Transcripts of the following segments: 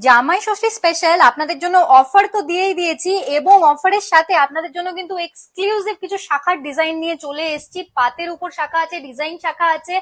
জামাই ষষ্ঠী স্পেশাল আপনাদের জন্য অফার তো দিয়েই দিয়েছি, এবং অফারের সাথে আপনাদের জন্য কিন্তু এক্সক্লুসিভ কিছু শাখার ডিজাইন নিয়ে চলে এসেছি। পাতের উপর শাখা আছে, ডিজাইন শাখা আছে,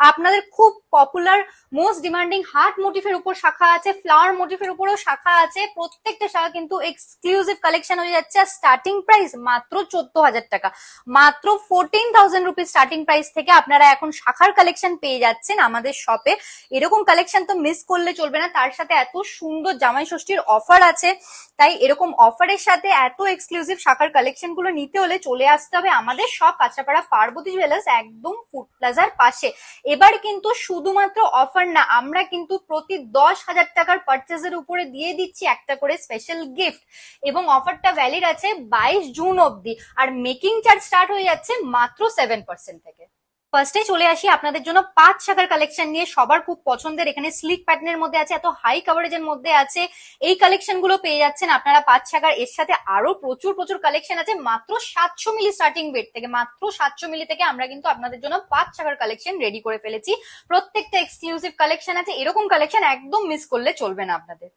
আপনাদের খুব পপুলার মোস্ট ডিমান্ডিং হার্ট মোটিফের উপর শাখা আছে, ফ্লাওয়ার মোটিফের উপরেও শাখা আছে। প্রত্যেকটা শাখা কিন্তু এক্সক্লুসিভ কালেকশন হয়ে যাচ্ছে। আর স্টার্টিং প্রাইস মাত্র 14,000 টাকা, মাত্র 14,000 রুপিস স্টার্টিং প্রাইস থেকে আপনারা এখন শাখার কালেকশন পেয়ে যাচ্ছেন আমাদের শপে। এরকম কালেকশন তো মিস করলে চলবে না, তার সাথে এত সুন্দর জামাই ষষ্ঠীর অফার আছে। তাই এরকম অফারের সাথে এত এক্সক্লুসিভ শাখার কালেকশন গুলো নিতে হলে চলে আসতে হবে আমাদের সব কাঁচরাপাড়া পার্বতী জুয়েলার্স, একদম ফুড প্লাজার পাশে। এবার কিন্তু শুধুমাত্র অফার না, আমরা কিন্তু প্রতি 10,000 টাকার পারচেজের উপরে দিয়ে দিচ্ছি একটা করে স্পেশাল গিফট, এবং অফারটা ভ্যালিড আছে 22 জুন অব্দি। আর মেকিং চার্জ স্টার্ট হয়ে যাচ্ছে মাত্র 7% থেকে। ফার্স্টে চলে আসি আপনাদের জন্য 5 শাখার কালেকশন নিয়ে। সবার খুব পছন্দের, এখানে স্লিক প্যাটার্নের মধ্যে আছে, এত হাই কভারেজের মধ্যে আছে। এই কালেকশন গুলো পেয়ে যাচ্ছেন আপনারা 5 শাখার। এর সাথে আরো প্রচুর প্রচুর কালেকশন আছে। মাত্র 700 মিলি স্টার্টিং ওয়েট থেকে, মাত্র 700 মিলি থেকে আমরা কিন্তু আপনাদের জন্য 5 শাখার কালেকশন রেডি করে ফেলেছি। প্রত্যেকটা এক্সক্লুসিভ কালেকশন আছে, এরকম কালেকশন একদম মিস করলে চলবে না আপনাদের।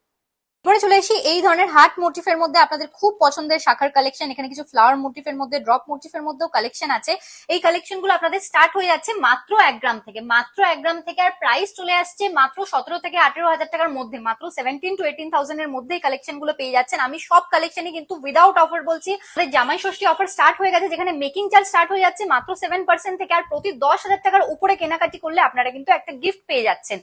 এবারে চলে আসি এই ধরনের হার্ট মোটিফের মধ্যে আপনাদের খুব পছন্দের শাখার কালেকশন। এখানে কিছু ফ্লাওয়ার মোটিফের মধ্যে, ড্রপ মোটিফের মধ্যেও কালেকশন আছে। এই কালেকশন গুলো আপনাদের স্টার্ট হয়ে যাচ্ছে মাত্র 1 গ্রাম থেকে, মাত্র 1 গ্রাম থেকে। আর প্রাইস চলে আসছে মাত্র 17 থেকে 18,000 টাকার মধ্যে, মাত্র 17 to 18,000 এর মধ্যে এই কালেকশন গুলো পেয়ে যাচ্ছেন। আমি সব কালেকশনই কিন্তু উইদাউট অফার বলছি। জামাই ষষ্ঠী অফার স্টার্ট হয়ে গেছে, যেখানে মেকিং চার্জ স্টার্ট হয়ে যাচ্ছে মাত্র 7% থেকে। আর প্রতি 10,000 টাকার উপরে কেনাকাটি করলে আপনারা কিন্তু একটা গিফট পেয়ে যাচ্ছেন।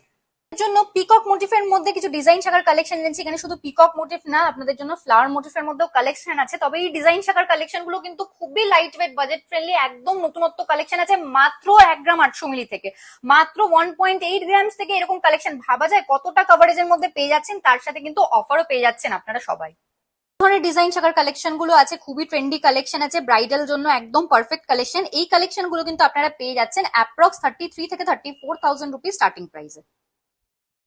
জন্য পিকক মোটিফের মধ্যে কিছু ডিজাইন শাখার কালেকশন এনেছি। এখানে শুধু পিকক মোটিভ না, আপনাদের জন্য ফ্লাওয়ার মোটিফের মধ্যেও কালেকশন আছে। তবে এই ডিজাইন শাখার কালেকশন গুলো কিন্তু খুবই লাইট ওয়েট, বাজেট ফ্রেন্ডলি, একদম নতুনত্ব কালেকশন আছে। মাত্র 1 গ্রাম 800 মিলি থেকে, মাত্র 1.8 গ্রামস থেকে এরকম কালেকশন। ভাবা যায় কতটা কভারেজের মধ্যে পেয়ে যাচ্ছেন, তার সাথে কিন্তু অফারও পেয়ে যাচ্ছেন আপনারা সবাই। ধরনের ডিজাইন শাখার কালেকশন গুলো আছে, খুবই ট্রেন্ডি কালেকশন আছে, ব্রাইডাল জন্য একদম পারফেক্ট কালেকশন। এই কালেকশন গুলো কিন্তু আপনারা পেয়ে যাচ্ছেন অ্যাপ্রক্স 33 থেকে 34,000 রুপিস স্টার্টিং প্রাইসে।